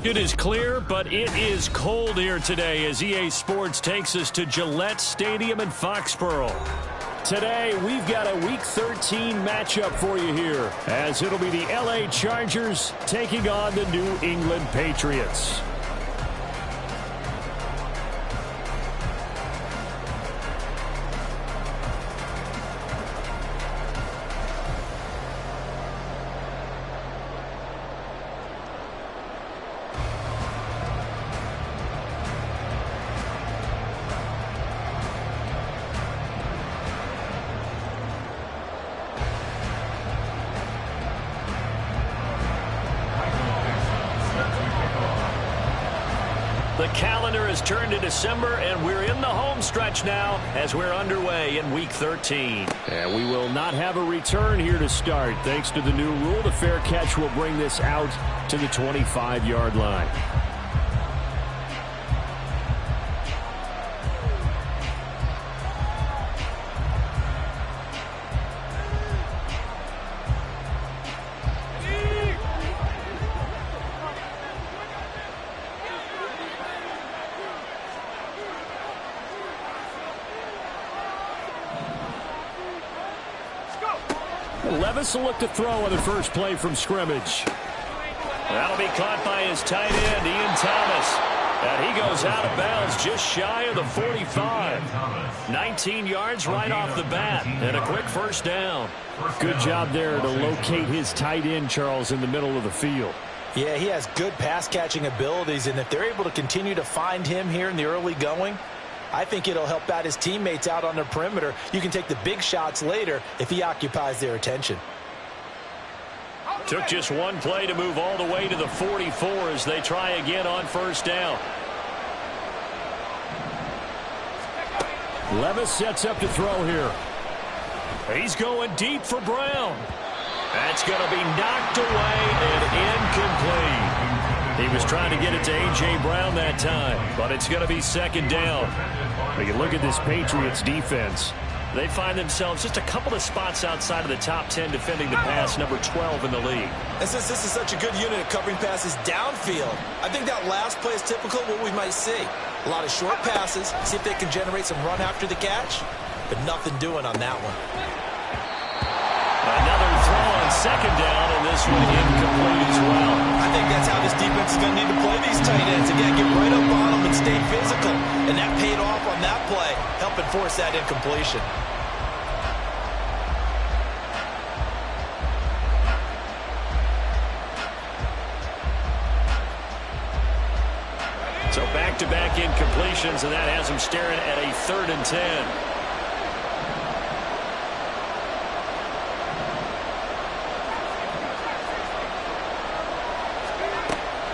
It is clear, but it is cold here today as EA Sports takes us to Gillette Stadium in Foxborough. Today, we've got a Week 13 matchup for you here, as it'll be the LA Chargers taking on the New England Patriots. The calendar has turned to December, and we're in the home stretch now as we're underway in Week 13. And we will not have a return here to start. Thanks to the new rule, the fair catch will bring this out to the 25-yard line. Levis will look to throw on the first play from scrimmage. That'll be caught by his tight end, Ian Thomas. And he goes out of bounds just shy of the 45. 19 yards right off the bat, and a quick first down. Good job there to locate his tight end, Charles, in the middle of the field. Yeah, he has good pass-catching abilities, and if they're able to continue to find him here in the early going, I think it'll help out his teammates out on the perimeter. You can take the big shots later if he occupies their attention. Took just one play to move all the way to the 44 as they try again on first down. Levis sets up to throw here. He's going deep for Brown. That's going to be knocked away and incomplete. He was trying to get it to A.J. Brown that time, but it's going to be second down. When you look at this Patriots defense, they find themselves just a couple of spots outside of the top 10 defending the pass, number 12 in the league. And since this is such a good unit of covering passes downfield, I think that last play is typical of what we might see. A lot of short passes, see if they can generate some run after the catch, but nothing doing on that one. Another throw on second down, and this one incomplete as well. I think that's how this defense is going to need to play these tight ends. Again, get right up on them and stay physical. And that paid off on that play, helping force that incompletion. So back-to-back incompletions, and that has him staring at a 3rd and 10.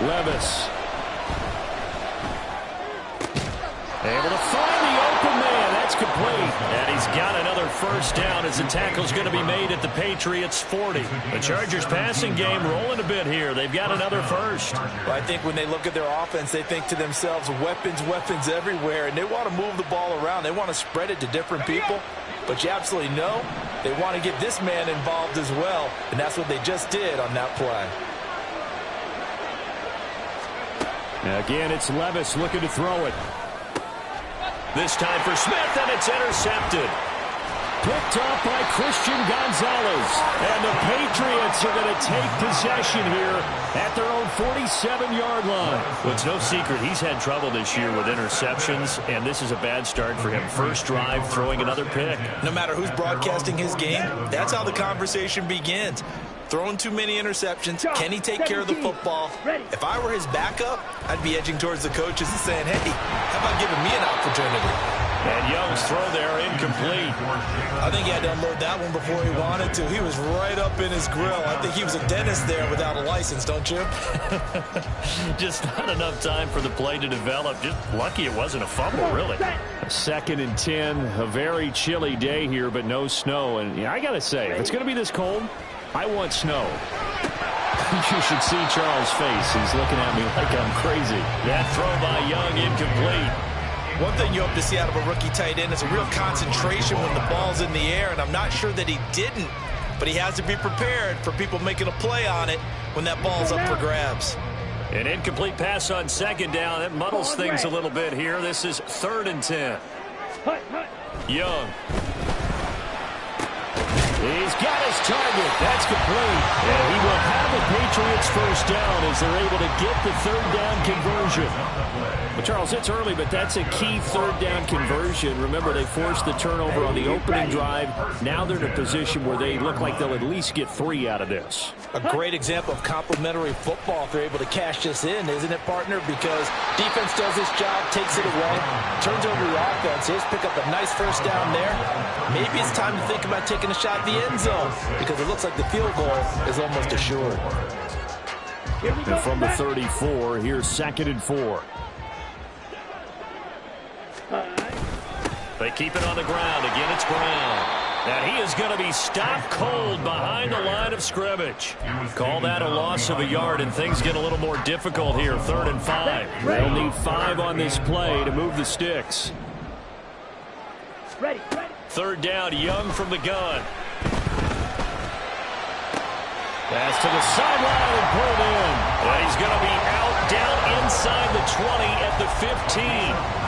Levis. Able to find the open man. That's complete. And he's got another first down as the tackle's going to be made at the Patriots' 40. The Chargers passing game rolling a bit here. They've got another first. Well, I think when they look at their offense, they think to themselves, weapons, weapons everywhere. And they want to move the ball around. They want to spread it to different people. But you absolutely know they want to get this man involved as well. And that's what they just did on that play. Again, it's Levis looking to throw it. This time for Smith, and it's intercepted. Picked off by Christian Gonzalez. And the Patriots are going to take possession here at their own 47-yard line. Well, it's no secret he's had trouble this year with interceptions, and this is a bad start for him. First drive, throwing another pick. No matter who's broadcasting his game, that's how the conversation begins. Throwing too many interceptions. Can he take care of the football? If I were his backup, I'd be edging towards the coaches and saying, hey, how about giving me an opportunity? And Young's throw there incomplete. I think he had to unload that one before he wanted to. He was right up in his grill. I think he was a dentist there without a license, don't you? Just not enough time for the play to develop. Just lucky it wasn't a fumble, really. 2nd and 10, a very chilly day here, but no snow. And I got to say, if it's going to be this cold, I want snow. You should see Charles' face. He's looking at me like I'm crazy. That throw by Young incomplete. One thing you hope to see out of a rookie tight end is a real concentration when the ball's in the air, and I'm not sure that he didn't, but he has to be prepared for people making a play on it when that ball's up for grabs. An incomplete pass on second down. That muddles things a little bit here. This is 3rd and 10. Young. He's got his target. That's complete. And he will have the Patriots first down as they're able to get the 3rd down conversion. Well, Charles, it's early, but that's a key 3rd down conversion. Remember, they forced the turnover on the opening drive. Now they're in a position where they look like they'll at least get 3 out of this. A great example of complementary football if they're able to cash this in, isn't it, partner? Because defense does this job, takes it away, turns over the offense. Here's pick up a nice first down there. Maybe it's time to think about taking a shot at the end zone because it looks like the field goal is almost assured. And from the 34, here's 2nd and 4. They keep it on the ground. Again, it's Brown. And he is going to be stopped cold behind the line of scrimmage. Call that a loss of a yard, and things get a little more difficult here. 3rd and 5. They'll need 5 on this play to move the sticks. 3rd down, Young from the gun. Pass to the sideline and pulled in. And he's going to be out down inside the 20 at the 15.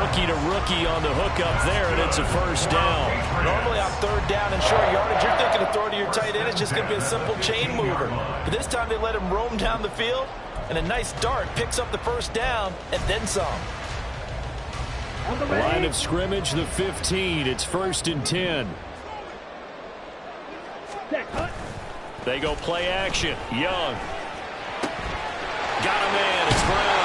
Rookie to rookie on the hook up there, and it's a first down. Normally on 3rd down and short yardage, you're thinking of throw to your tight end. It's just going to be a simple chain mover. But this time they let him roam down the field, and a nice dart picks up the first down and then some. Line of scrimmage, the 15. It's 1st and 10. They go play action. Young. Got a man. It's Brown.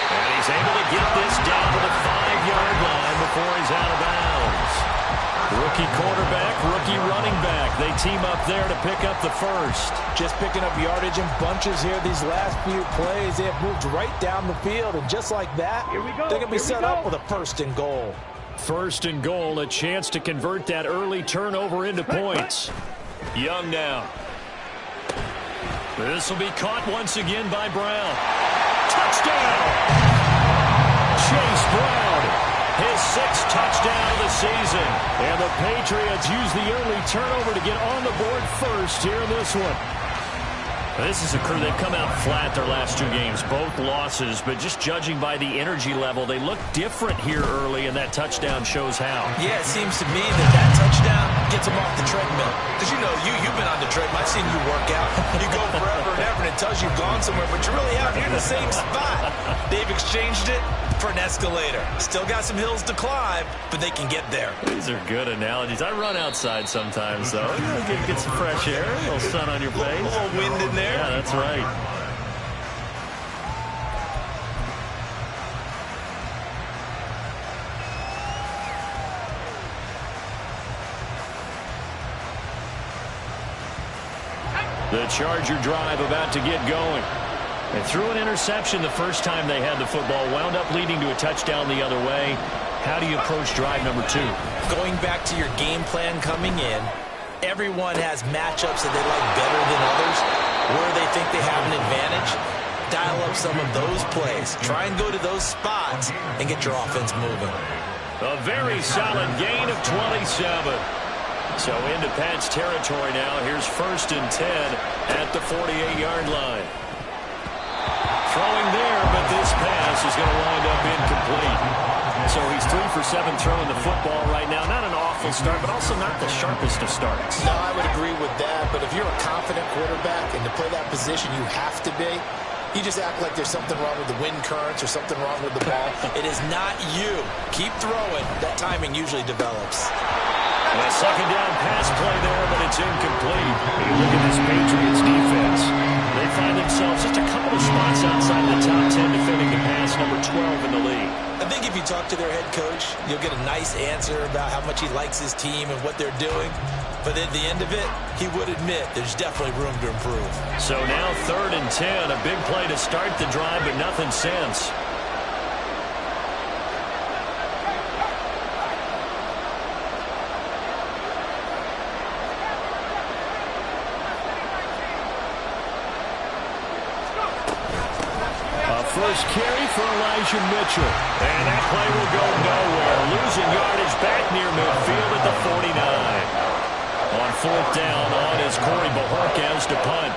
And he's able to get this down to the 5-yard line before he's out of bounds. Rookie quarterback, rookie running back. They team up there to pick up the first. Just picking up yardage in bunches here these last few plays. They have moved right down the field, and just like that, they're going to be set up with a 1st and goal. 1st and goal, a chance to convert that early turnover into points. Young now. This will be caught once again by Brown. Touchdown! Chase Brown, his 6th touchdown of the season. And the Patriots use the early turnover to get on the board first here in this one. This is a crew. They've come out flat their last 2 games, both losses, but just judging by the energy level, they look different here early, and that touchdown shows how. Yeah, it seems to me that touchdown gets them off the treadmill. Because you've been on the treadmill. I've seen you work out. You go forever and ever, and it tells you you've gone somewhere, but you really haven't. You're in the same spot. They've exchanged it for an escalator. Still got some hills to climb, but they can get there. These are good analogies. I run outside sometimes, though. Get some fresh air, a little sun on your face. A little wind in there. Yeah, that's right. The Charger drive about to get going. And threw an interception the first time they had the football. Wound up leading to a touchdown the other way. How do you approach drive number 2? Going back to your game plan coming in, everyone has matchups that they like better than others. Where they think they have an advantage, dial up some of those plays. Try and go to those spots and get your offense moving. A very solid gain of 27. So into Pat's territory now. Here's 1st and 10 at the 48-yard line. Throwing there, but this pass is going to wind up incomplete. So he's 3 for 7 throwing the football right now. Not an awful start, but also not the sharpest of starts. No, I would agree with that. But if you're a confident quarterback and to play that position you have to be, you just act like there's something wrong with the wind currents or something wrong with the ball. It is not you. Keep throwing. That timing usually develops. And a 2nd down pass play there, but it's incomplete. You look at this Patriots defense. They find themselves just a couple of spots outside of the top 10 defending the pass, number 12 in the league. I think if you talk to their head coach, you'll get a nice answer about how much he likes his team and what they're doing. But at the end of it, he would admit there's definitely room to improve. So now 3rd and 10, a big play to start the drive, but nothing since. First carry for Elijah Mitchell. And that play will go nowhere. Losing yardage back near midfield at the 49. On 4th down on is Corey Bajorquez to punt.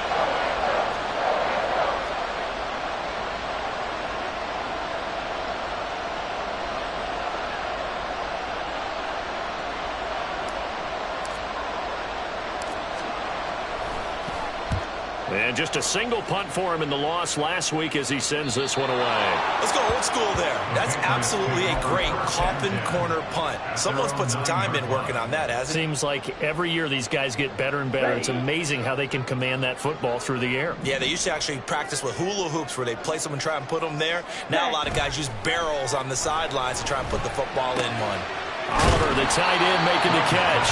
And just a single punt for him in the loss last week as he sends this one away. Let's go old school there. That's absolutely a great coffin corner punt. Someone's put some time in working on that, hasn't it? Seems like every year these guys get better and better. It's amazing how they can command that football through the air. Yeah, they used to actually practice with hula hoops where they place them and try and put them there. Now a lot of guys use barrels on the sidelines to try and put the football in one. Oliver, the tight end, making the catch.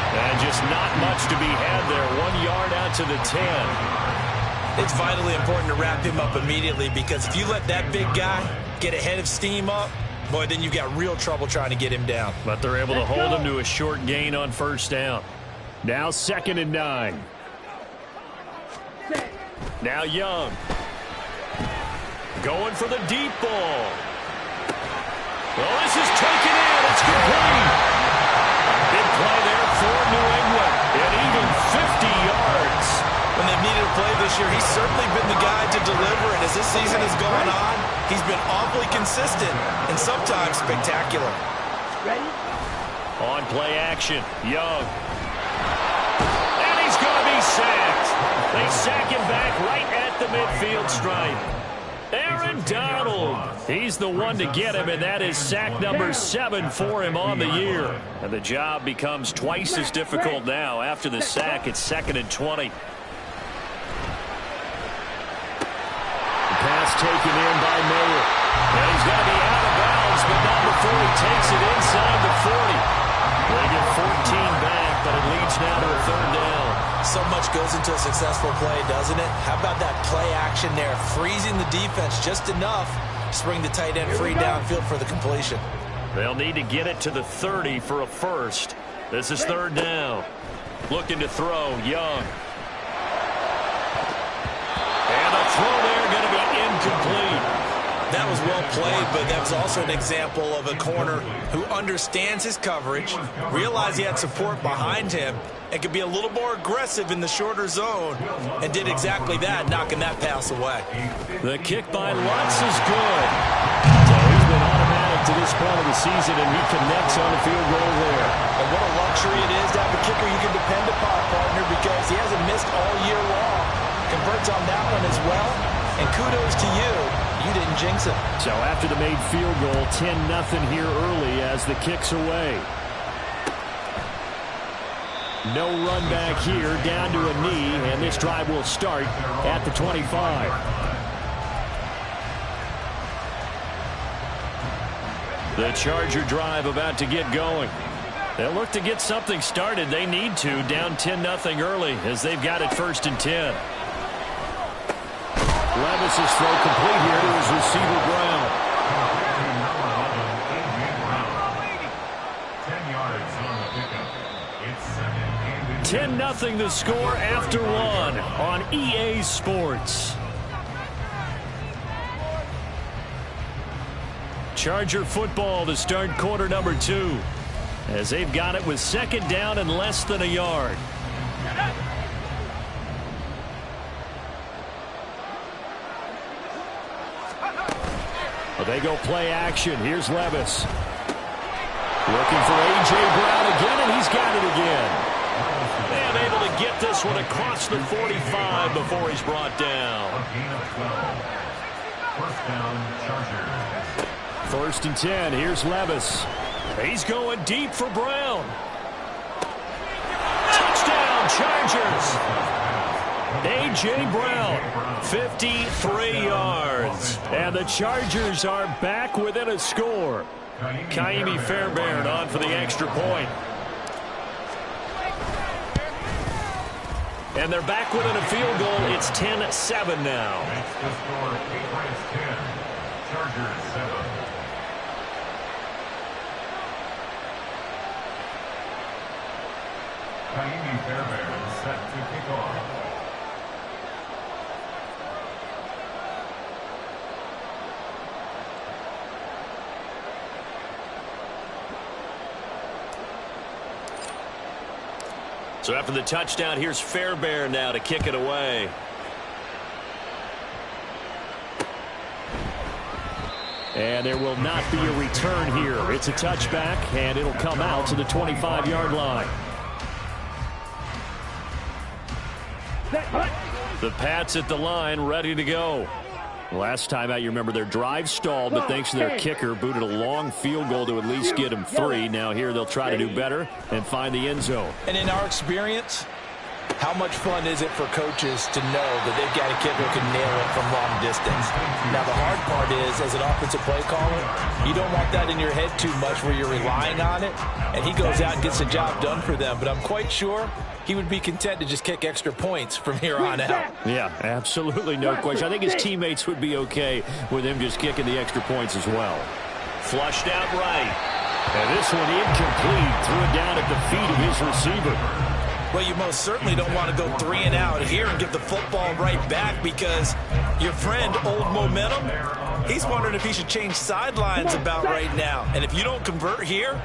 And just not much to be had there. 1 yard out to the 10. It's vitally important to wrap him up immediately because if you let that big guy get a head of steam up, boy, then you've got real trouble trying to get him down. But they're able to hold him to a short gain on first down. Now 2nd and 9. Now Young. Going for the deep ball. Well, this is taken in. It's complete. Big play there for New England. And even 50 yards. When they've needed a play this year, he's certainly been the guy to deliver. And as this season has gone on, he's been awfully consistent and sometimes spectacular. Ready? On play action, Young. And he's going to be sacked. They sack him back right at the midfield stripe. Aaron Donald. He's the one to get him, and that is sack number 7 for him on the year. And the job becomes twice as difficult now. After the sack, it's 2nd and 20. Pass taken in by Mayer. And he's going to be out of bounds, but not before he takes it inside the 40. They get 14 back, but it leads now to a 3rd down. So much goes into a successful play, doesn't it? How about that play action there? Freezing the defense just enough to bring the tight end free downfield for the completion. They'll need to get it to the 30 for a first. This is 3rd down. Looking to throw, Young. And a throw there going to be incomplete. That was well played, but that was also an example of a corner who understands his coverage, realized he had support behind him, and could be a little more aggressive in the shorter zone, and did exactly that, knocking that pass away. The kick by Lutz is good. So he's been automatic to this point of the season, and he connects on the field goal there. And what a luxury it is to have a kicker you can depend upon, partner, because he hasn't missed all year long. Converts on that one as well, and kudos to you. You didn't jinx it. So after the made field goal, 10-0 here early as the kick's away. No run back here, down to a knee, and this drive will start at the 25. The Charger drive about to get going. They'll look to get something started. They need to, down 10-0 early as they've got it 1st and 10. Levis's throw complete here to his receiver, Brown. 10-0 the score after 1 on EA Sports. Charger football to start quarter number 2 as they've got it with 2nd down and less than a yard. Well, they go play action. Here's Levis. Looking for A.J. Brown again, and he's got it again. And able to get this one across the 45 before he's brought down. 1st and 10. Here's Levis. He's going deep for Brown. Touchdown, Chargers. A.J. Brown, 53 yards. And the Chargers are back within a score. Kaimi Fairbairn on for the extra point. And they're back within a field goal. It's 10-7 now. Chargers 7. Kaimi Fairbairn set to kick off. So after the touchdown, here's Fairbairn now to kick it away. And there will not be a return here. It's a touchback, and it'll come out to the 25-yard line. The Pats at the line, ready to go. Last time out, you remember their drive stalled, but thanks to their kicker, booted a long field goal to at least get them 3. Now here they'll try to do better and find the end zone. And in our experience, how much fun is it for coaches to know that they've got a kicker who can nail it from long distance? Now, the hard part is, as an offensive play caller, you don't want that in your head too much where you're relying on it, and he goes out and gets the job done for them. But I'm quite sure he would be content to just kick extra points from here on out. Yeah, absolutely no question. I think his teammates would be okay with him just kicking the extra points as well. Flushed out right. And this one incomplete. Threw it down at the feet of his receiver. Well, you most certainly don't want to go 3 and out here and give the football right back, because your friend, Old Momentum, he's wondering if he should change sidelines about right now. And if you don't convert here,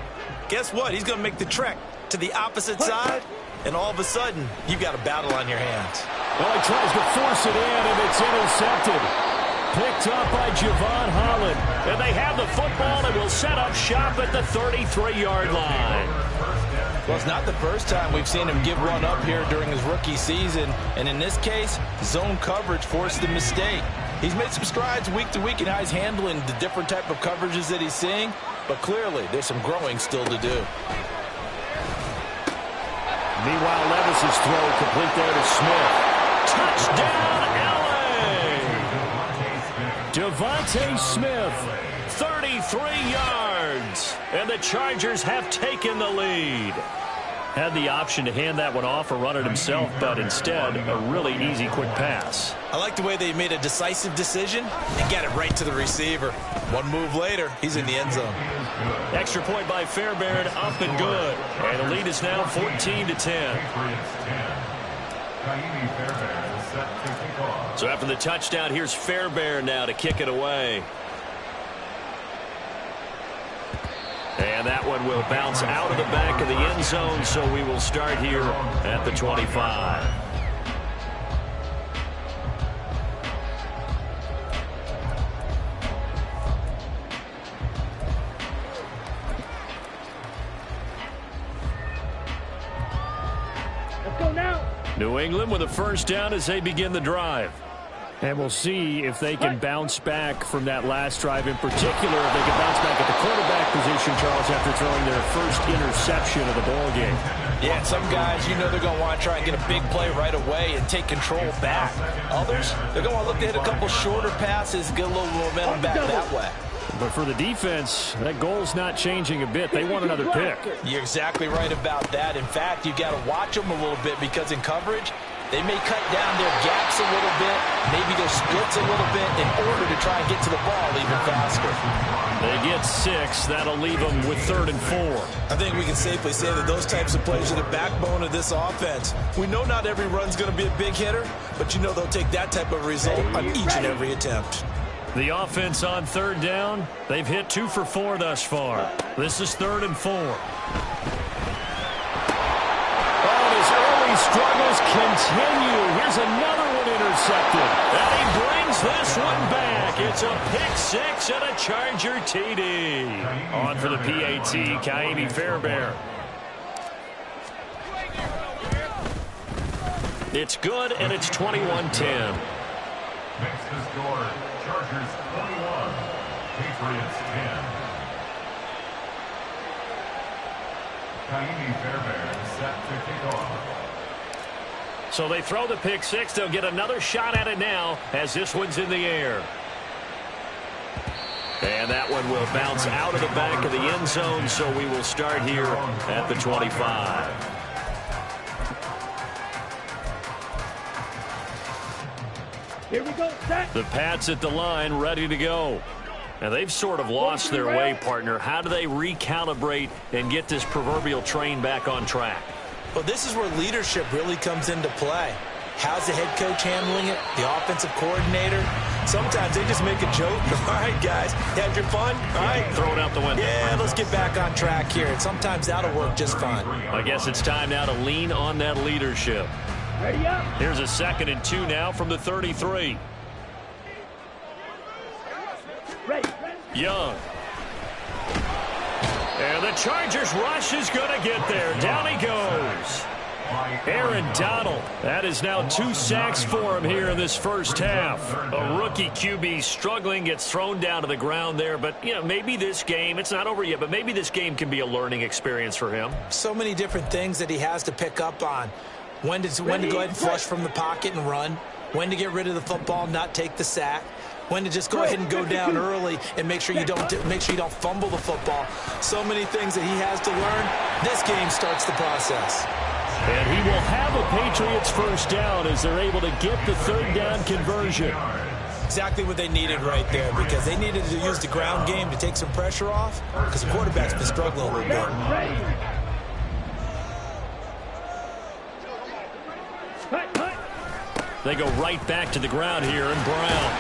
guess what? He's going to make the trek to the opposite side, and all of a sudden, you've got a battle on your hands. Well, he tries to force it in, and it's intercepted. Picked up by Javon Holland. And they have the football and will set up shop at the 33-yard line. Well, it's not the first time we've seen him give one up here during his rookie season. And in this case, zone coverage forced the mistake. He's made some strides week to week in how he's handling the different type of coverages that he's seeing. But clearly, there's some growing still to do. Meanwhile, Levis's throw complete there to Smith. Touchdown, LA! Devontae Smith, 33 yards. And the Chargers have taken the lead. Had the option to hand that one off or run it himself, but instead, a really easy, quick pass. I like the way they made a decisive decision and got it right to the receiver. One move later, he's in the end zone. Extra point by Fairbairn, up and good. And the lead is now 14-10. So after the touchdown, here's Fairbairn now to kick it away. And that one will bounce out of the back of the end zone, so we will start here at the 25. Let's go now. New England with a first down as they begin the drive. And we'll see if they can bounce back from that last drive, in particular, if they can bounce back at the quarterback position, Charles, after throwing their first interception of the ball game. Yeah, some guys, you know they're going to want to try and get a big play right away and take control back. Others, they're going to want to look to hit a couple shorter passes, get a little momentum back that way. But for the defense, that goal's not changing a bit. They want another pick. You're exactly right about that. In fact, you've got to watch them a little bit, because in coverage, they may cut down their gaps a little bit, maybe their splits a little bit, in order to try and get to the ball even faster. They get 6. That'll leave them with 3rd and 4. I think we can safely say that those types of plays are the backbone of this offense. We know not every run's going to be a big hitter, but you know they'll take that type of result on each and every attempt. The offense on 3rd down, they've hit 2 for 4 thus far. This is 3rd and 4. Struggles continue. Here's another one intercepted. And he brings this one back. It's a pick 6 and a Charger TD. On for the PAT, Kaimi Fairbairn. It's good, and it's 21-10. Next to score, Chargers 21, Patriots 10. Kaimi Fairbairn set to kick off. So they throw the pick 6. They'll get another shot at it now as this one's in the air. And that one will bounce out of the back of the end zone, so we will start here at the 25. Here we go, set. The Pats at the line, ready to go. And they've sort of lost their way, partner. How do they recalibrate and get this proverbial train back on track? Well, this is where leadership really comes into play. How's the head coach handling it? The offensive coordinator? Sometimes they just make a joke. All right, guys, had your fun? All right. Throw it out the window. Yeah, let's get back on track here. And sometimes that'll work just fine. I guess it's time now to lean on that leadership. Ready up. Here's a 2nd and 2 now from the 33. Ready. Young. And the Chargers rush is going to get there. Down he goes. Aaron Donald. That is now 2 sacks for him here in this first half. A rookie QB struggling, gets thrown down to the ground there. But, you know, maybe this game, it's not over yet, but maybe this game can be a learning experience for him. So many different things that he has to pick up on. When to go ahead and flush from the pocket and run. When to get rid of the football, not take the sack. When to just go ahead and go down early and make sure you don't fumble the football. So many things that he has to learn. This game starts the process. And he will have a Patriots first down as they're able to get the third down conversion. Exactly what they needed right there, because they needed to use the ground game to take some pressure off, because the quarterback's been struggling a little bit. They go right back to the ground here, and Brown.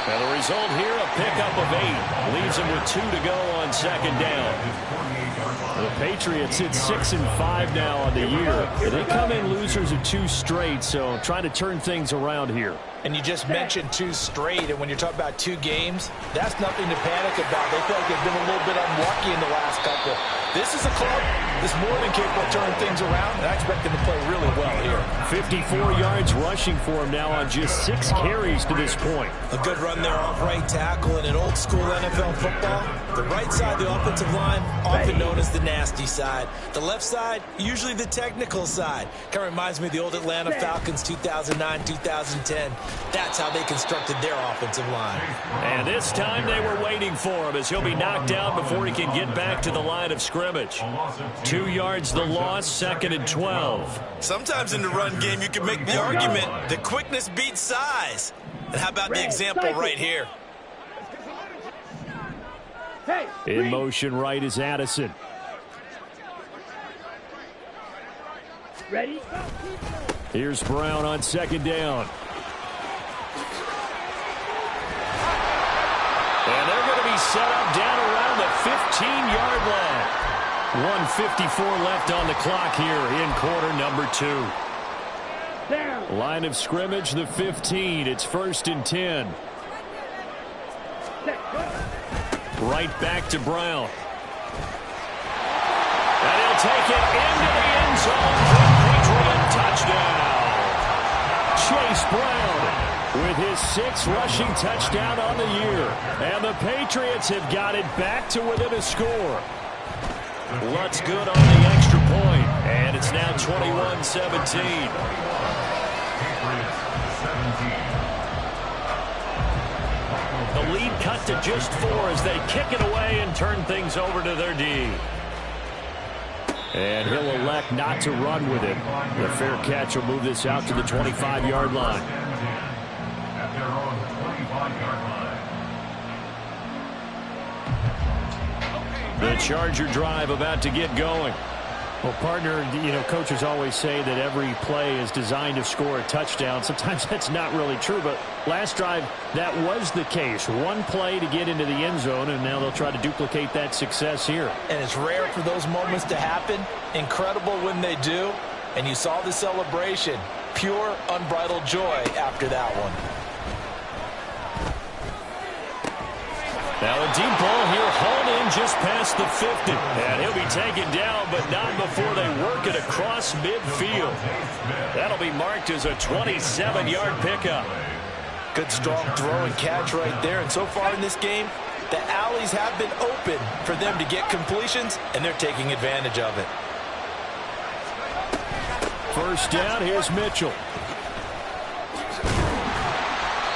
And the result here, a pickup of 8. Leaves him with 2 to go on second down. The Patriots hit 6-5 now on the year. They come in losers of 2 straight, so trying to turn things around here. And you just mentioned 2 straight, and when you're talking about 2 games, that's nothing to panic about. They feel like they've been a little bit unlucky in the last couple. This is a club that's more than capable of turning things around, and I expect them to play really well here. 54 yards rushing for him now on just 6 carries to this point. A good run there off right tackle in an old-school NFL football. The right side, the offensive line, often known as the nasty side. The left side, usually the technical side. Kind of reminds me of the old Atlanta Falcons 2009-2010. That's how they constructed their offensive line. And this time they were waiting for him as he'll be knocked down before he can get back to the line of scrimmage. 2 yards the loss, 2nd and 12. Sometimes in the run game you can make the argument that quickness beats size. And how about the example right here? In motion right is Addison. Ready? Here's Brown on second down. And they're going to be set up down around the 15-yard line. 1:54 left on the clock here in quarter number 2. Down. Line of scrimmage, the 15. It's 1st and 10. Right back to Brown. And he'll take it into the end zone for a Patriot touchdown. Chase Brown with his 6th rushing touchdown on the year. And the Patriots have got it back to within a score. Lutz good on the extra point. And it's now 21-17. The lead cut to just 4 as they kick it away and turn things over to their D. And he'll elect not to run with it. The fair catch will move this out to the 25-yard line. At their own 25-yard line. The Charger drive about to get going. Well, partner, you know, coaches always say that every play is designed to score a touchdown. Sometimes that's not really true, but last drive, that was the case. One play to get into the end zone, and now they'll try to duplicate that success here. And it's rare for those moments to happen. Incredible when they do. And you saw the celebration. Pure, unbridled joy after that one. Now a deep ball here, hauled in just past the 50. And he'll be taken down, but not before they work it across midfield. That'll be marked as a 27-yard pickup. Good strong throw and catch right there. And so far in this game, the alleys have been open for them to get completions, and they're taking advantage of it. First down, here's Mitchell.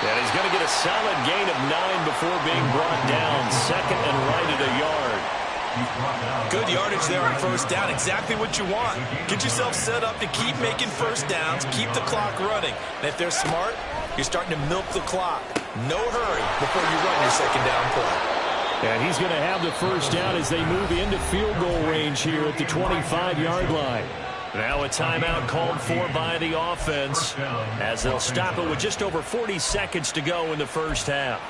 And he's going to get a solid gain of 9 before being brought down. 2nd and right at a yard. Good yardage there on first down. Exactly what you want. Get yourself set up to keep making first downs, keep the clock running. And if they're smart, you're starting to milk the clock. No hurry before you run your second down play. And he's going to have the first down as they move into field goal range here at the 25-yard line. Now a timeout called for by the offense as they'll stop it with just over 40 seconds to go in the first half.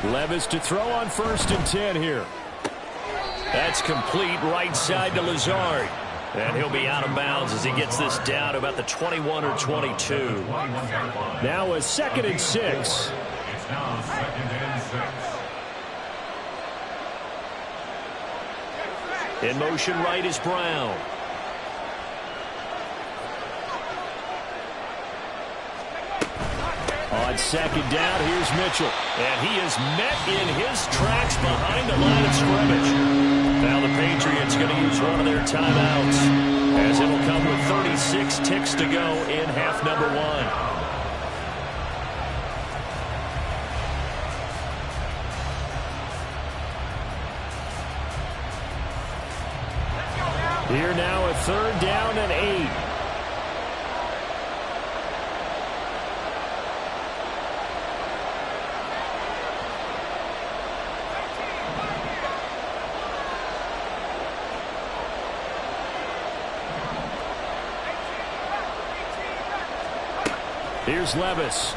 Levis to throw on 1st and 10 here. That's complete right side to Lazard. And he'll be out of bounds as he gets this down to about the 21 or 22. Now a 2nd and 6. It's now 2nd and 6. In motion right is Brown. On 2nd down, here's Mitchell. And he is met in his tracks behind the line of scrimmage. Now the Patriots going to use one of their timeouts, as it'll come with 36 ticks to go in half number 1. Here now a 3rd down and 8. Here's Levis.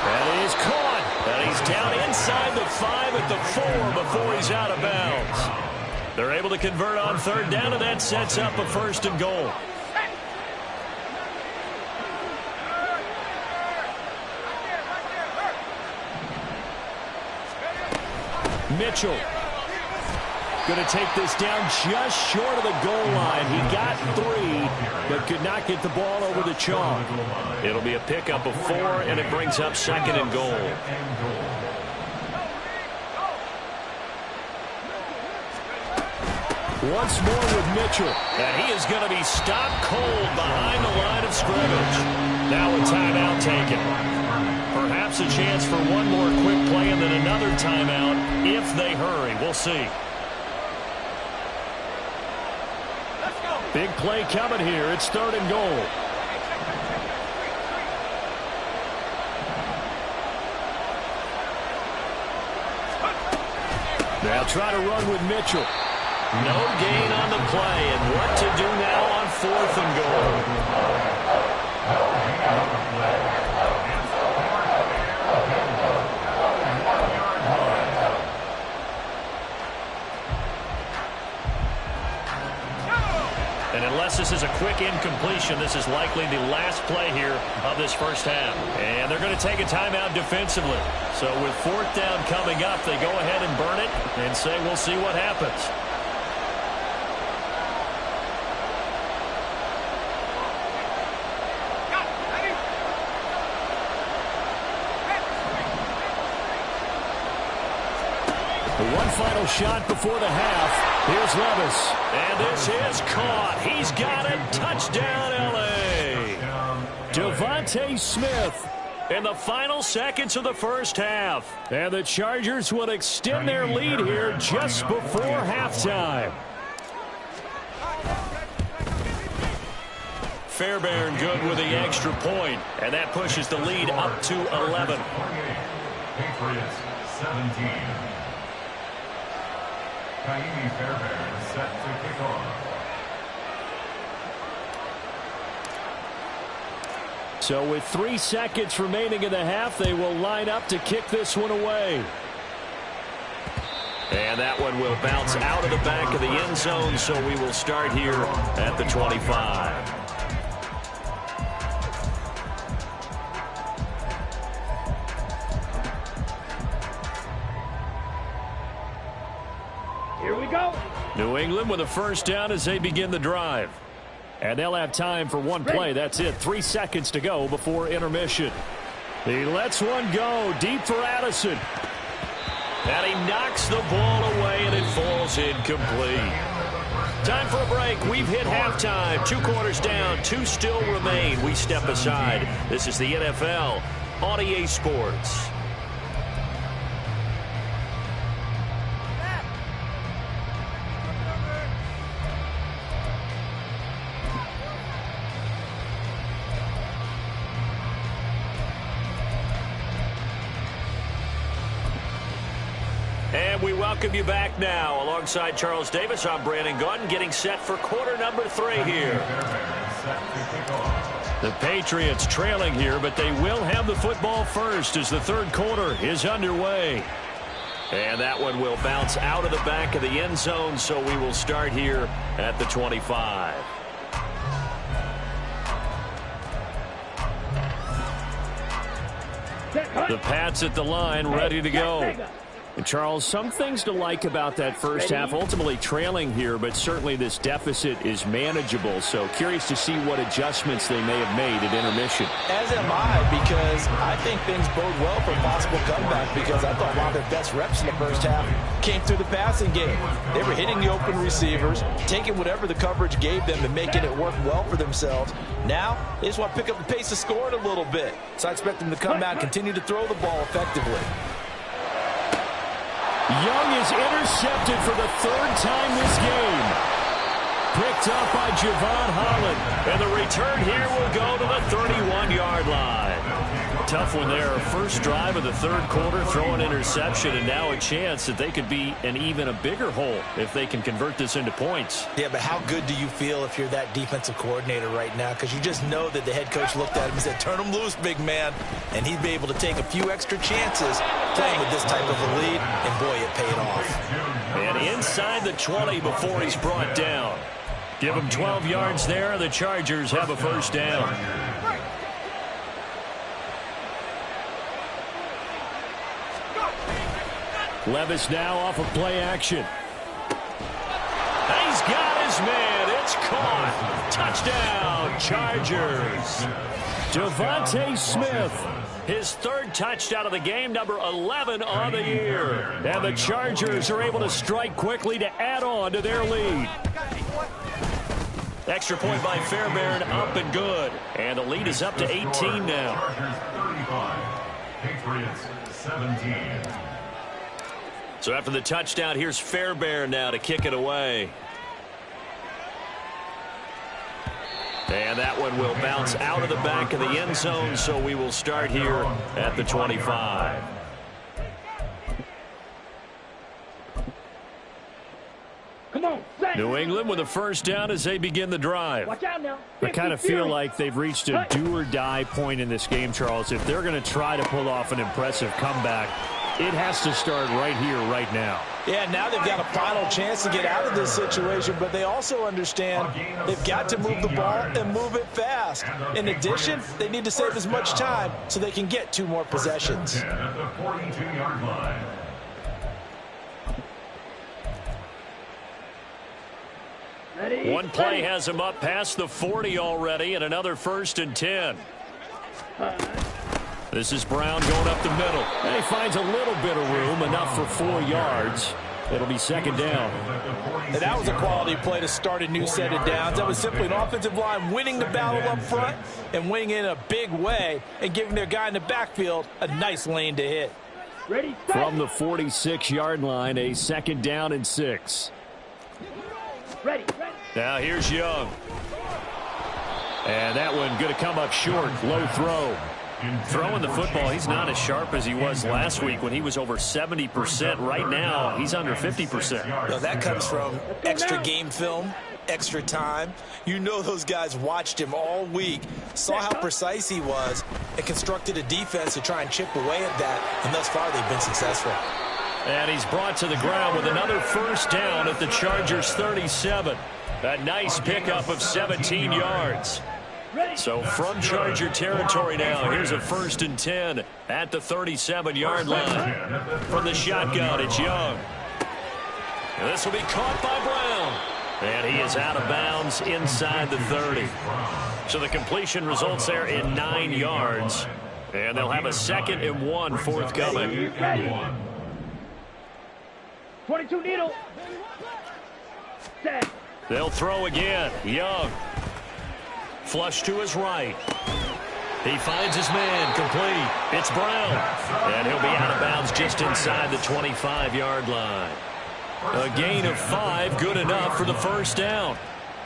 And he's caught. And he's down inside the 5 at the 4 before he's out of bounds. They're able to convert on 3rd down, and that sets up a 1st and goal. Mitchell going to take this down just short of the goal line. He got 3, but could not get the ball over the chalk. It'll be a pickup of 4, and it brings up 2nd and goal. Once more with Mitchell, and he is going to be stopped cold behind the line of scrimmage. Now a timeout taken. Perhaps a chance for one more quick play and then another timeout if they hurry. We'll see. Big play coming here. It's 3rd and goal. They'll try to run with Mitchell. No gain on the play, and what to do now on 4th and goal. And unless this is a quick incompletion, this is likely the last play here of this first half. And they're going to take a timeout defensively. So with 4th down coming up, they go ahead and burn it and say we'll see what happens. One final shot before the half. Here's Levis. And this is caught. He's got it. Touchdown, L.A. Devontae Smith in the final seconds of the first half. And the Chargers will extend their lead here just before halftime. Fairbairn good with the extra point, and that pushes the lead up to 11. Patriots 17. Kaimi Fairbairn set to kick off. So with 3 seconds remaining in the half, they will line up to kick this one away. And that one will bounce out of the back of the end zone, so we will start here at the 25. Here we go. New England with a first down as they begin the drive. And they'll have time for one play. That's it. 3 seconds to go before intermission. He lets one go deep for Addison. And he knocks the ball away, and it falls incomplete. Time for a break. We've hit halftime. 2 quarters down. 2 still remain. We step aside. This is the NFL on EA Sports. And we welcome you back now. Alongside Charles Davis, I'm Brandon Gaudin, getting set for quarter number 3 here. The Patriots trailing here, but they will have the football first as the third quarter is underway. And that one will bounce out of the back of the end zone, so we will start here at the 25. The Pats at the line, ready to go. And Charles, some things to like about that first half. Ultimately trailing here, but certainly this deficit is manageable. So curious to see what adjustments they may have made at intermission. As am I, because I think things bode well for a possible comeback, because I thought one of their best reps in the first half came through the passing game. They were hitting the open receivers, taking whatever the coverage gave them and making it work well for themselves. Now, they just want to pick up the pace of scoring a little bit. So I expect them to come out and continue to throw the ball effectively. Young is intercepted for the third time this game. Picked up by Javon Holland. And the return here will go to the 31-yard line. Tough one there. First drive of the third quarter, throw an interception, and now a chance that they could be in even a bigger hole if they can convert this into points. Yeah, but how good do you feel if you're that defensive coordinator right now? Because you just know that the head coach looked at him and said, turn him loose, big man. And he'd be able to take a few extra chances playing with this type of a lead, and boy, it paid off. And inside the 20 before he's brought down. Give him 12 yards there. The Chargers have a first down. Levis now off of play action. He's got his man. It's caught. Touchdown, Chargers. Devontae Smith. His third touchdown of the game, number 11 on the year. And the Chargers are able to strike quickly to add on to their lead. Extra point by Fairbairn, up and good. And the lead is up to 18 now. Chargers 35, Patriots 17. So after the touchdown, here's Fairbairn now to kick it away. And that one will bounce out of the back of the end zone, so we will start here at the 25. Come on, New England with a first down as they begin the drive. watch out now. I kind of feel like they've reached a do-or-die point in this game, Charles. If they're going to try to pull off an impressive comeback, it has to start right here, right now. Yeah, now they've got a final chance to get out of this situation, but they also understand they've got to move the ball and move it fast. In addition, they need to save as much time so they can get 2 more possessions. At the 42-yard line. Ready? One play has him up past the 40 already, and another 1st and 10. This is Brown going up the middle. And he finds a little bit of room, enough for 4 yards. It'll be second down. And that was a quality play to start a new set of downs. That was simply an offensive line winning the battle up front and winning in a big way and giving their guy in the backfield a nice lane to hit. Ready, set. From the 46-yard line, a second down and 6. Ready. Now here's Young. And that one going to come up short. Low throw. Throwing the football, he's not as sharp as he was last week when he was over 70%. Right now, he's under 50%. Now that comes from extra game film, extra time. You know those guys watched him all week, saw how precise he was, and constructed a defense to try and chip away at that, and thus far they've been successful. And he's brought to the ground with another first down at the Chargers 37. A nice pickup of 17 yards. So from Charger territory now, here's a 1st and 10 at the 37-yard line. From the shotgun, it's Young. And this will be caught by Brown. And he is out of bounds inside the 30. So the completion results there in 9 yards. And they'll have a 2nd and 1 forthcoming. 22 needle. Set. They'll throw again. Young. Flush to his right. He finds his man, complete. It's Brown. And he'll be out of bounds just inside the 25-yard line. A gain of 5, good enough for the first down.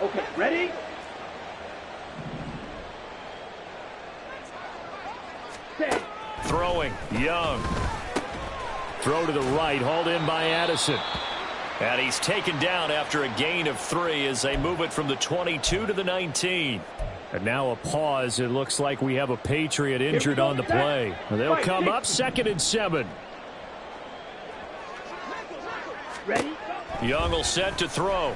Okay, ready? Set. Throwing, Young. Throw to the right, hauled in by Addison. And he's taken down after a gain of 3 as they move it from the 22 to the 19. And now a pause. It looks like we have a Patriot injured on the play. They'll come up 2nd and 7. Ready? Young will set to throw.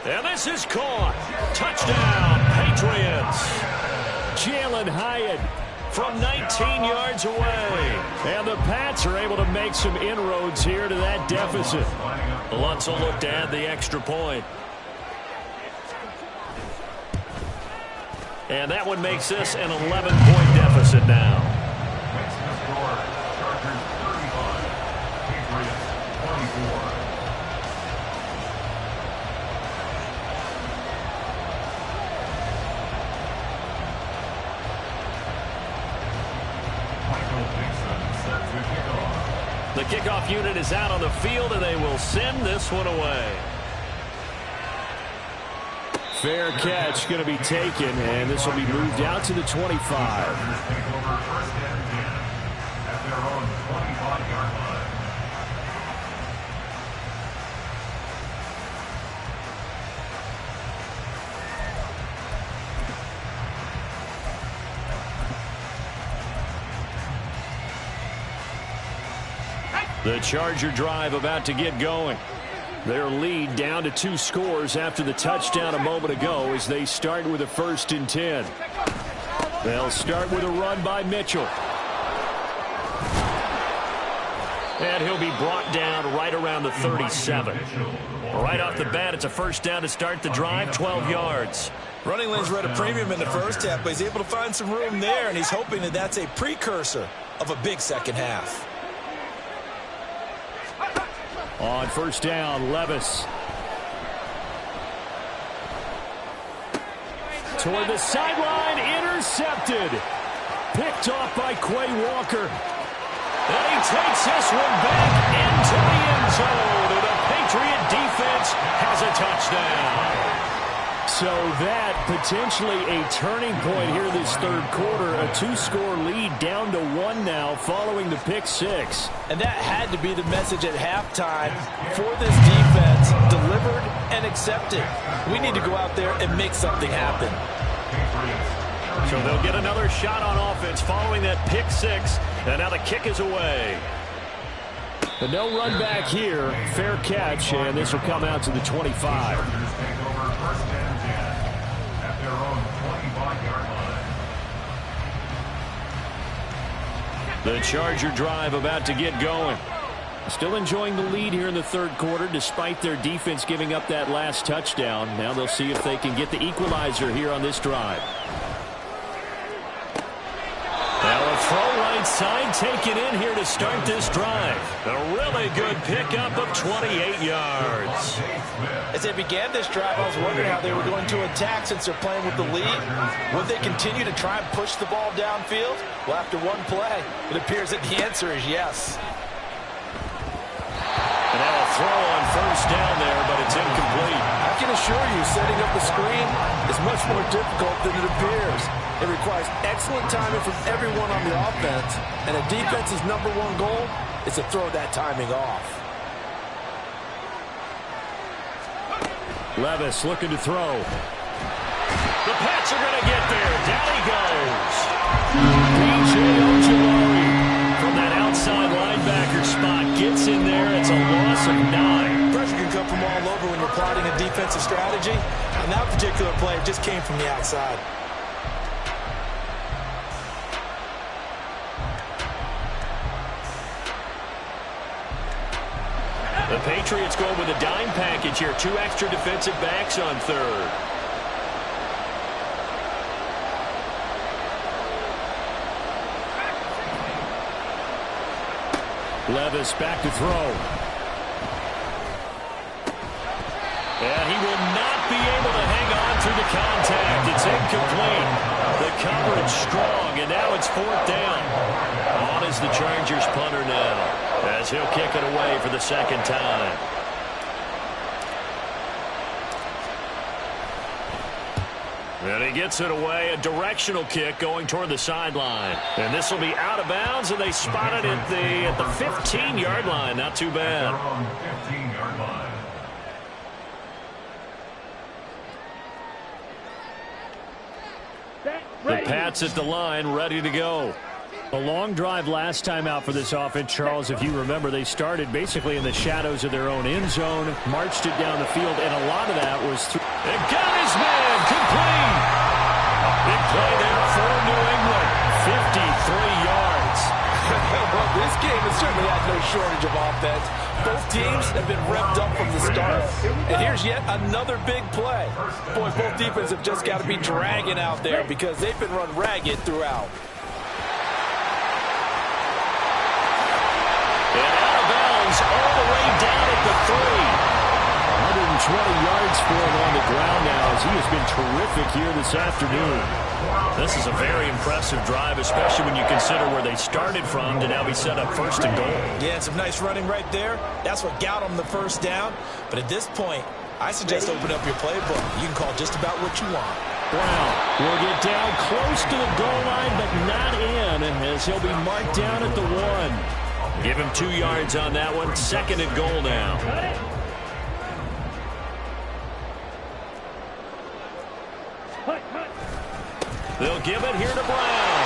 And this is caught. Touchdown, Patriots. Jalen Hyatt from 19 yards away. And the Pats are able to make some inroads here to that deficit. Lutz will look to add the extra point. And that one makes this an 11-point deficit now. Chargers 35, Patriots 24. The kickoff unit is out on the field, and they will send this one away. Fair catch going to be taken, and this will be moved out to the 25. Take over first and 10 at their own 25-yard line. The Charger drive about to get going. Their lead down to 2 scores after the touchdown a moment ago as they start with a 1st and 10. They'll start with a run by Mitchell. And he'll be brought down right around the 37. Right off the bat, it's a 1st down to start the drive, 12 yards. Running lanes were at a premium in the first half, but he's able to find some room there, and he's hoping that that's a precursor of a big second half. On 1st down, Levis. Toward the sideline, intercepted. Picked off by Quay Walker. And he takes this one back into the end zone. And the Patriot defense has a touchdown. So that potentially a turning point here this 3rd quarter. A 2-score lead down to 1 now following the pick 6. And that had to be the message at halftime for this defense. Delivered and accepted. We need to go out there and make something happen. So they'll get another shot on offense following that pick 6. And now the kick is away. But no run back here. Fair catch, and this will come out to the 25. Chargers take over first and 10 at their own 25-yard line. The Charger drive about to get going. Still enjoying the lead here in the 3rd quarter despite their defense giving up that last touchdown. Now they'll see if they can get the equalizer here on this drive. Now a throw right side taken in here to start this drive. A really good pickup of 28 yards. As they began this drive, I was wondering how they were going to attack since they're playing with the lead. Would they continue to try and push the ball downfield? Well, after one play, it appears that the answer is yes. And now a throw on 1st down there, but it's incomplete. I can assure you, setting up the screen is much more difficult than it appears. It requires excellent timing from everyone on the offense, and a defense's #1 goal is to throw that timing off. Levis looking to throw. The Pats are going to get there. Down he goes. B.J. Ojolari from that outside linebacker spot gets in there. It's a loss of 9. Pressure can come from all over when you're plotting a defensive strategy. On that particular play, it just came from the outside. The Patriots go with a dime package here. 2 extra defensive backs on 3rd. Levis back to throw. And he will not be able to hang on through the contact. It's incomplete. The coverage strong, and now it's 4th down. On is the Chargers punter now, as he'll kick it away for the 2nd time. And he gets it away, a directional kick going toward the sideline. And this will be out of bounds, and they spot it at the 15-yard line. Not too bad. They're on the 15-yard line. The Pats at the line, ready to go. A long drive last time out for this offense, Charles. If you remember, they started basically in the shadows of their own end zone, marched it down the field, and a lot of that was through. And got his man complete. A big play there for New England. 53 yards. Well, this game has certainly had no shortage of offense. Both teams have been revved up from the start. And here's yet another big play. Boy, both defenses have just got to be dragging out there because they've been run ragged throughout. And out of bounds all the way down at the 3. 120 yards for him on the ground now as he has been terrific here this afternoon. This is a very impressive drive, especially when you consider where they started from to now be set up first and goal. Yeah, some nice running right there. That's what got them the first down. But at this point, I suggest open up your playbook. You can call just about what you want. Brown will get down close to the goal line, but not in, as he'll be marked down at the 1. Give him 2 yards on that one. Second and goal now. They'll give it here to Brown.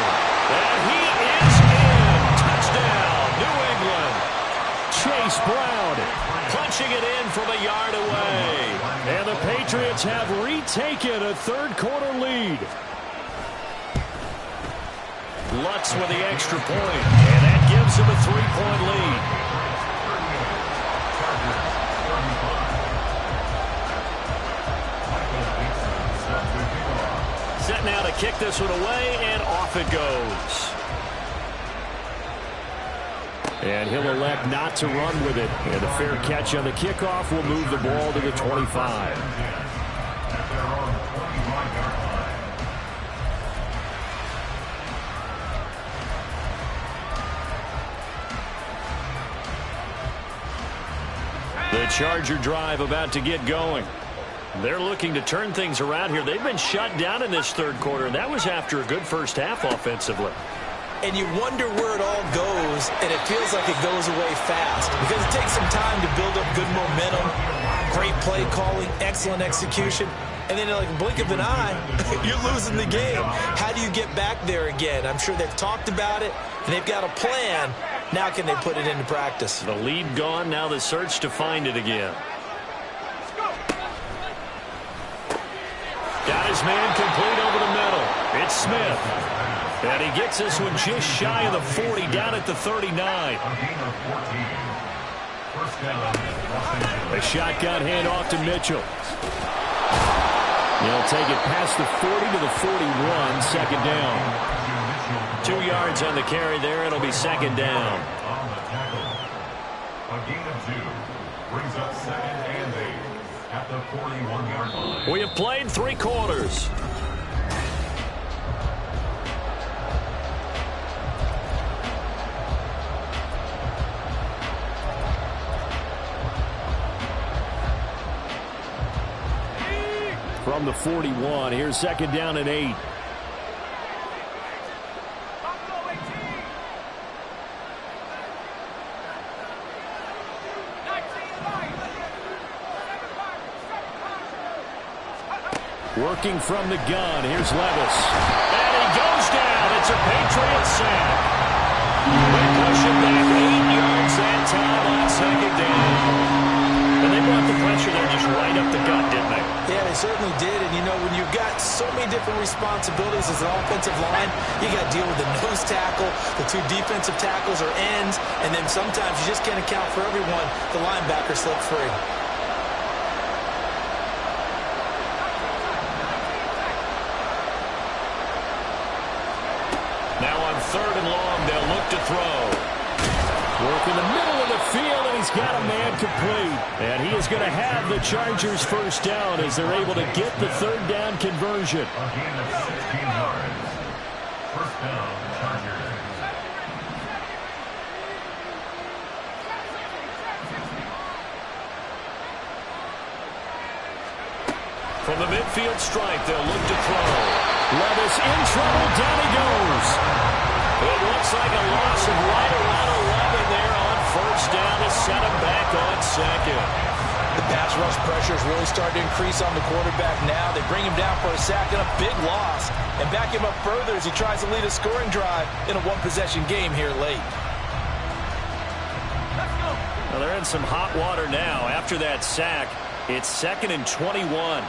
And he is in. Touchdown, New England. Chase Brown punching it in from a yard away. And the Patriots have retaken a third-quarter lead. Lutz with the extra point, and that gives him a 3-point lead. Set now to kick this one away, and off it goes. And he'll elect not to run with it. And a fair catch on the kickoff will move the ball to the 25. The Charger drive about to get going. They're looking to turn things around here. They've been shut down in this third quarter, and that was after a good first half offensively. And you wonder where it all goes, and it feels like it goes away fast because it takes some time to build up good momentum, great play calling, excellent execution, and then like a blink of an eye, you're losing the game. How do you get back there again? I'm sure they've talked about it, and they've got a plan. Now can they put it into practice? The lead gone, now the search to find it again. Got his man complete over the middle. It's Smith. And he gets this one just shy of the 40, down at the 39. A shotgun handoff to Mitchell. He'll take it past the 40 to the 41, second down. 2 yards on the carry there. It'll be second down. A gain of 2 brings up second and 8 at the 41-yard line. We have played 3 quarters. From the 41, here's second down and 8. Working from the gun, here's Levis. And he goes down. It's a Patriot sack. They push it back 8 yards that time on second down. And they brought the pressure there just right up the gut, didn't they? Yeah, they certainly did. And, you know, when you've got so many different responsibilities as an offensive line, you got to deal with the nose tackle, the 2 defensive tackles or ends, and then sometimes you just can't account for everyone. The linebacker slipped free. Now on third and long, they'll look to throw. Work in the middle of the field, and he's got a man complete. And he is going to have the Chargers first down as they're able to get the third down conversion. A gain of 16 yards. First down, Chargers. From the midfield stripe, they'll look to throw. Levis in trouble, down he goes. It looks like a loss of right around 11 there on first down to set him back on second. The pass rush pressure is really starting to increase on the quarterback now. They bring him down for a sack and a big loss, and back him up further as he tries to lead a scoring drive in a one-possession game here late. Well, they're in some hot water now. After that sack, it's 2nd and 21.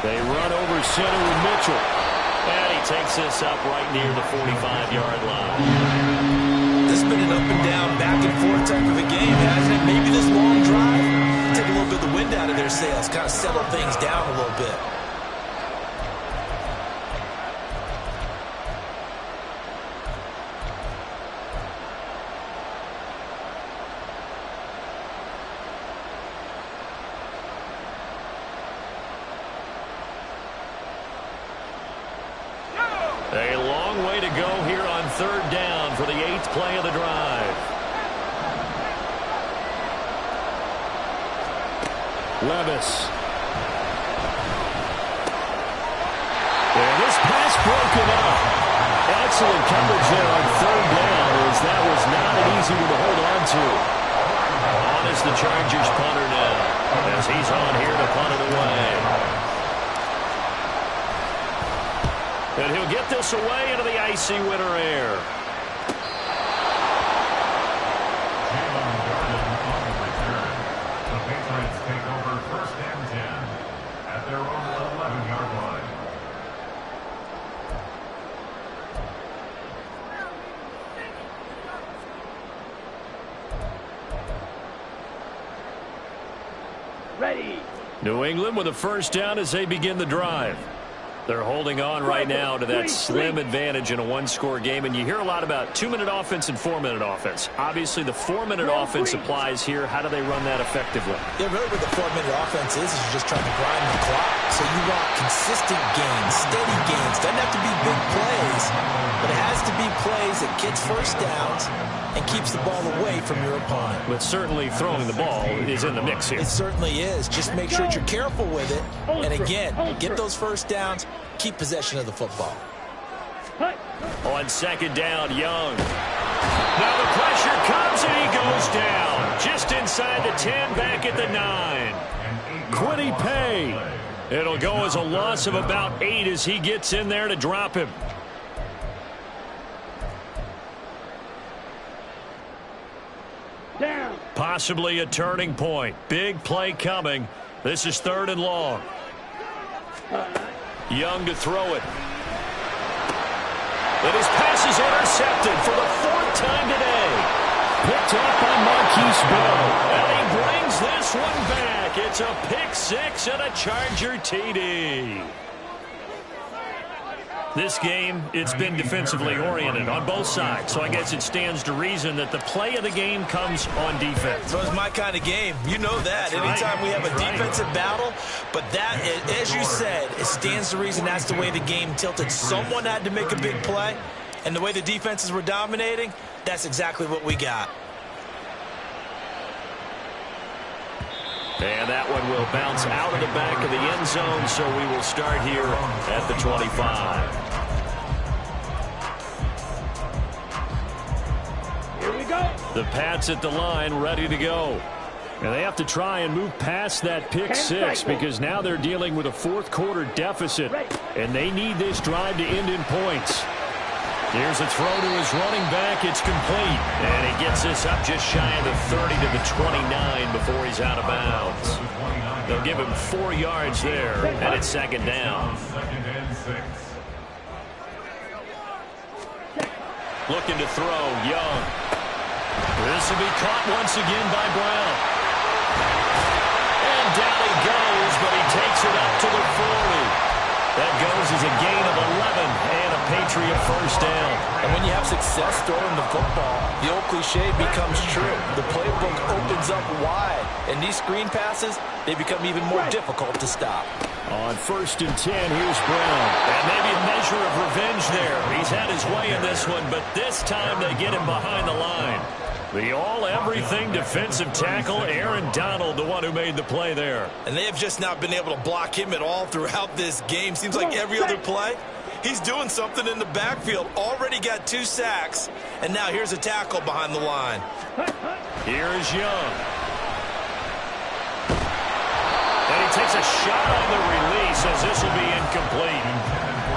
They run over center with Mitchell. And he takes this up right near the 45-yard line. This has been an up and down, back and forth type of a game, hasn't it? Maybe this long drive take a little bit of the wind out of their sails, kind of settle things down a little bit. A long way to go here on 3rd down for the 8th play of the drive. Levis. And this pass broken up. Excellent coverage there on 3rd down, as that was not an easy one to hold on to. On is the Chargers punter now, as he's on here to punt it away. And he'll get this away into the icy winter air. The Patriots take over 1st and 10 at their own 11-yard line. Ready. New England with a 1st down as they begin the drive. They're holding on right now to that slim advantage in a one-score game. And you hear a lot about 2-minute offense and 4-minute offense. Obviously, the 4-minute offense applies here. How do they run that effectively? Yeah, really what the 4-minute offense is you're just trying to grind the clock. So you want consistent gains, steady gains. Doesn't have to be big plays, but it has to be plays that gets 1st downs and keeps the ball away from your opponent. But certainly throwing the ball is in the mix here. It certainly is. Just make sure that you're careful with it. And again, get those 1st downs, keep possession of the football. On 2nd down, Young. Now the pressure comes and he goes down. Just inside the 10, back at the 9. Quiddy Pay. It'll go as a loss of about 8 as he gets in there to drop him. Down. Possibly a turning point. Big play coming. This is 3rd and long. Young to throw it. And his pass is intercepted for the 4th time today. Picked up by Marquise Bell. And he brings this one back. It's a pick 6 and a Charger TD. This game, it's been defensively oriented on both sides, so I guess it stands to reason that the play of the game comes on defense. So it's my kind of game. You know that. Anytime we have a defensive battle, but that, as you said, it stands to reason that's the way the game tilted. Someone had to make a big play, and the way the defenses were dominating, that's exactly what we got. And that one will bounce out of the back of the end zone, so we will start here at the 25. Here we go. The Pats at the line, ready to go. And they have to try and move past that pick 6 because now they're dealing with a 4th quarter deficit, and they need this drive to end in points. Here's a throw to his running back. It's complete. And he gets this up just shy of the 30 to the 29 before he's out of bounds. They'll give him 4 yards there, and it's 2nd down. Looking to throw, Young. This will be caught once again by Brown. And down he goes, but he takes it up to the 40. That goes as a gain of 11 and a Patriot 1st down. And when you have success throwing the football, the old cliche becomes true. The playbook opens up wide, and these screen passes, they become even more difficult to stop. On 1st and 10, here's Brown. And maybe a measure of revenge there. He's had his way in this one, but this time they get him behind the line. The all-everything defensive tackle, Aaron Donald, the one who made the play there. And they have just not been able to block him at all throughout this game. Seems like every other play, He's doing something in the backfield. Already got 2 sacks, and now here's a tackle behind the line. Here is Young. And he takes a shot on the release as this will be incomplete.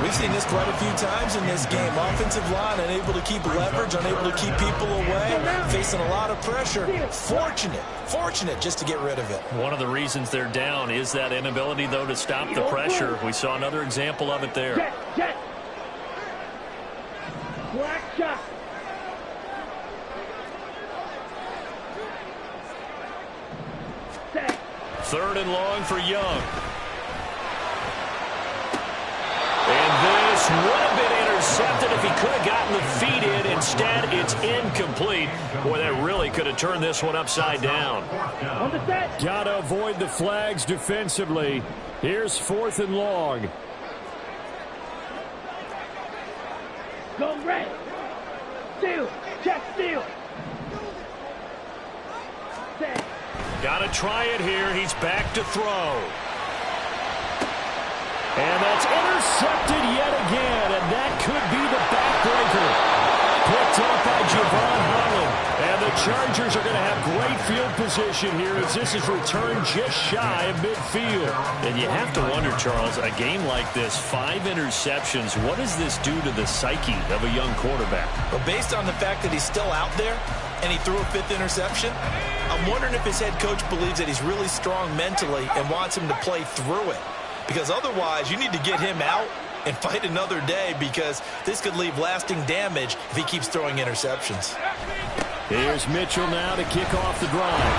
We've seen this quite a few times in this game. Offensive line unable to keep leverage, unable to keep people away, facing a lot of pressure. Fortunate just to get rid of it. One of the reasons they're down is that inability, though, to stop the pressure. We saw another example of it there. Jet. Black shot. Set. 3rd and long for Young. And this would have been intercepted if he could have gotten the feet in. Instead, it's incomplete. Boy, that really could have turned this one upside down. On the set. Got to avoid the flags defensively. Here's 4th and long. Go red. Steal. Check steal. Set. Got to try it here. He's back to throw. And that's intercepted yet again, and that could be the backbreaker. Picked up by Javon Holland. And the Chargers are going to have great field position here as this is returned just shy of midfield. And you have to wonder, Charles, a game like this, 5 interceptions, what does this do to the psyche of a young quarterback? But based on the fact that he's still out there and he threw a 5th interception, I'm wondering if his head coach believes that he's really strong mentally and wants him to play through it. Because otherwise, you need to get him out and fight another day because this could leave lasting damage if he keeps throwing interceptions. Here's Mitchell now to kick off the drive.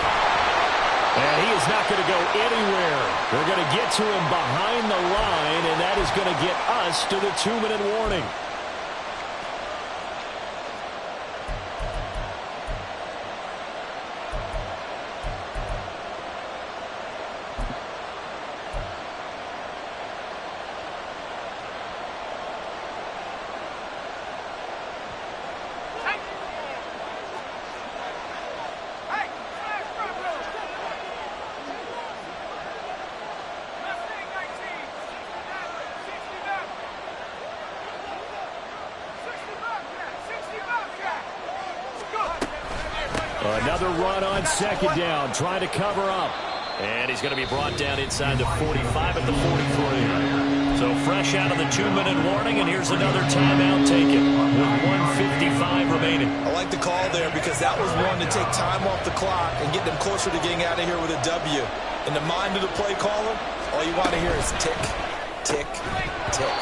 And he is not going to go anywhere. They're going to get to him behind the line, and that is going to get us to the 2-minute warning. Another run on 2nd down, trying to cover up. And he's going to be brought down inside the 45 at the 43. So fresh out of the 2-minute warning, and here's another timeout taken with 1:55 remaining. I like the call there because that was one to take time off the clock and get them closer to getting out of here with a W. In the mind of the play caller, all you want to hear is tick, tick, tick.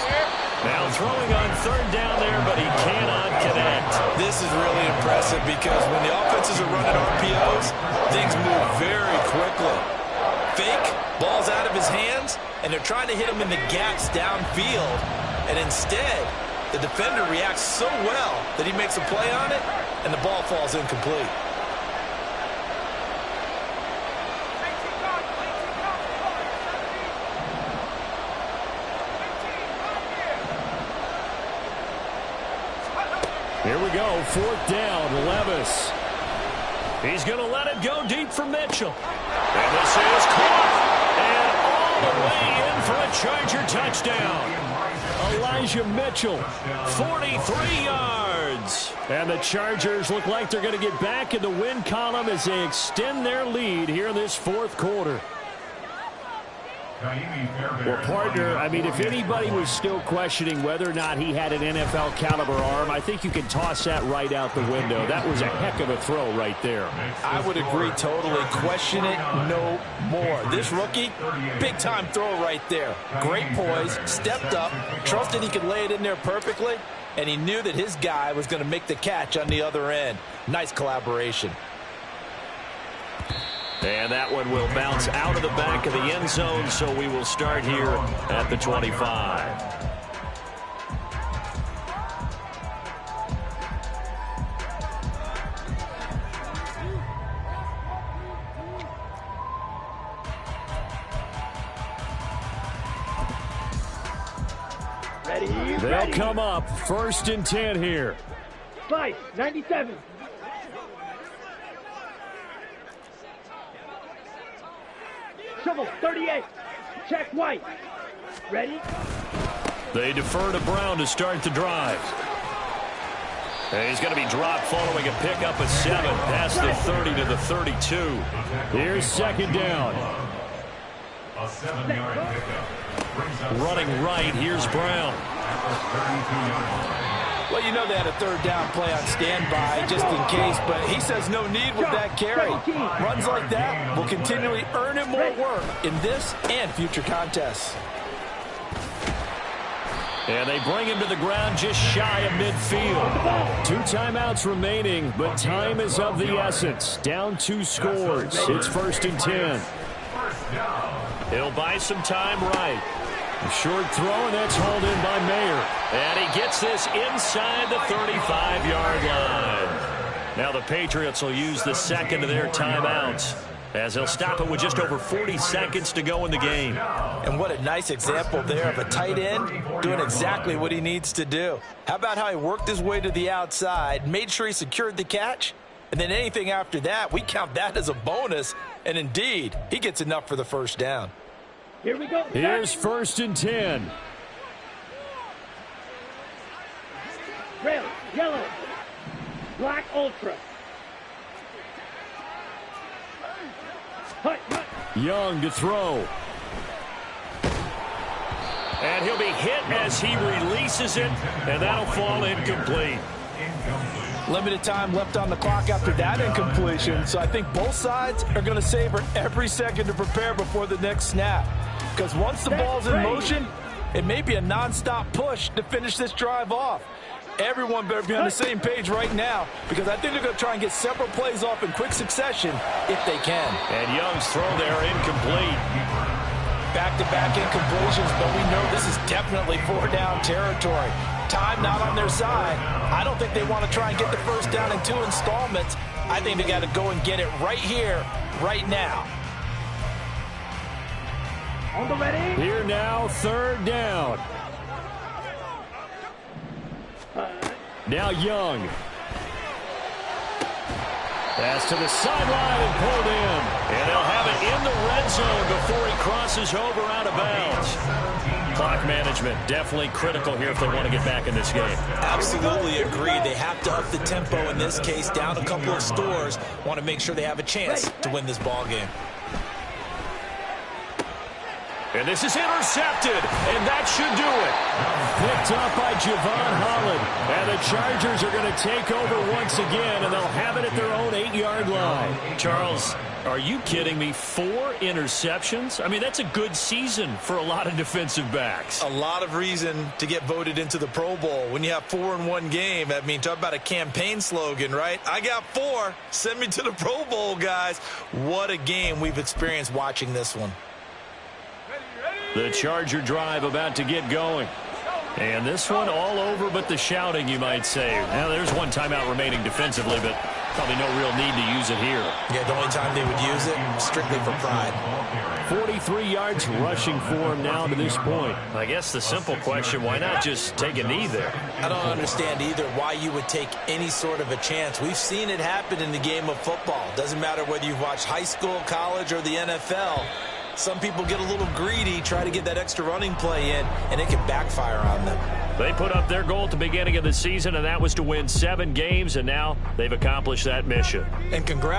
Now throwing on 3rd down there, but he cannot connect. This is really impressive because when the offenses are running RPOs, things move very quickly. Fake, ball's out of his hands, and they're trying to hit him in the gaps downfield. And instead, the defender reacts so well that he makes a play on it, and the ball falls incomplete. Here we go, 4th down, Levis. He's going to let it go deep for Mitchell. And this is caught. And all the way in for a Charger touchdown. Elijah Mitchell, 43 yards. And the Chargers look like they're going to get back in the win column as they extend their lead here in this 4th quarter. Well, partner, I mean, if anybody was still questioning whether or not he had an NFL caliber arm, I think you can toss that right out the window. That was a heck of a throw right there. I would agree totally. Question it no more. This rookie, big-time throw right there. Great poise, stepped up, trusted he could lay it in there perfectly, and he knew that his guy was going to make the catch on the other end. Nice collaboration. And that one will bounce out of the back of the end zone, so we will start here at the 25. They'll come up 1st and 10 here. Slice, 97. Shovel, 38. Check white. Ready? They defer to Brown to start the drive. And he's going to be dropped following a pickup of 7 past the 30 to the 32. Here's second down. A 7-yard pickup brings up Running right, here's Brown. Well, you know they had a third down play on standby just in case, but he says no need with that carry. Runs like that will continually earn him more work in this and future contests. And they bring him to the ground just shy of midfield. 2 timeouts remaining, but time is of the essence. Down 2 scores. It's 1st and 10. He'll buy some time right. A short throw, and that's hauled in by Mayer. And he gets this inside the 35-yard line. Now the Patriots will use the second of their timeouts, as they'll stop it with just over 40 seconds to go in the game. And what a nice example there of a tight end doing exactly what he needs to do. How about how he worked his way to the outside, made sure he secured the catch, and then anything after that, we count that as a bonus. And indeed, he gets enough for the first down. Here we go. Here's 1st and 10. Red, yellow, black ultra. Hut, hut. Young to throw. And he'll be hit as he releases it, and that'll fall incomplete. Limited time left on the clock after that incompletion, so I think both sides are going to savor every second to prepare before the next snap. Because once the ball's in motion, it may be a nonstop push to finish this drive off. Everyone better be on the same page right now, because I think they're going to try and get several plays off in quick succession if they can. And Young's throw there incomplete. Back-to-back incompletions, but we know this is definitely 4-down territory. Time not on their side. I don't think they want to try and get the first down in 2 installments. I think they got to go and get it right here, right now. On the ready. Here now, 3rd down. Now Young. Pass to the sideline and pulled in. And they'll have it in the red zone before he crosses over out of bounds. Clock management definitely critical here if they want to get back in this game. Absolutely agree. They have to up the tempo in this case, down a couple of scores. Want to make sure they have a chance to win this ball game. And this is intercepted, and that should do it. Picked up by Javon Holland. And the Chargers are going to take over once again, and they'll have it at their own 8-yard line. Charles, are you kidding me? 4 interceptions? I mean, that's a good season for a lot of defensive backs. A lot of reason to get voted into the Pro Bowl. When you have 4 in one game, I mean, talk about a campaign slogan, right? I got 4. Send me to the Pro Bowl, guys. What a game we've experienced watching this one. The Charger drive about to get going. And this one all over but the shouting, you might say. Now, there's 1 timeout remaining defensively, but probably no real need to use it here. Yeah, the only time they would use it, strictly for pride. 43 yards rushing for him now to this point. I guess the simple question, why not just take a knee there? I don't understand either why you would take any sort of a chance. We've seen it happen in the game of football. Doesn't matter whether you've watched high school, college, or the NFL. Some people get a little greedy, try to get that extra running play in, and it can backfire on them. They put up their goal at the beginning of the season, and that was to win 7 games, and now they've accomplished that mission. And congrats.